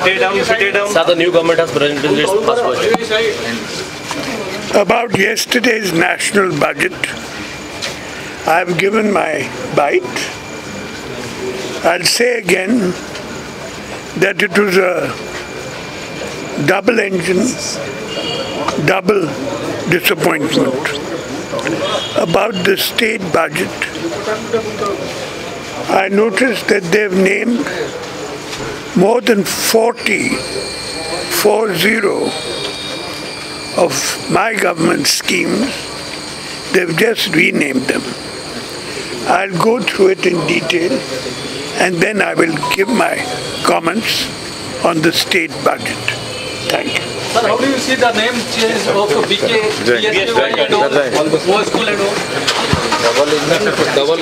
Sir, the new government has presented its first budget. About yesterday's national budget, I have given my bite. I'll say again that it was a double engine, double disappointment. About the state budget, I noticed that they've named more than 40 of my government schemes. They've just renamed them. I'll go through it in detail and then I will give my comments on the state budget. Thank you. Sir, how do you see the name change of BK, PSK and all, school and all? Double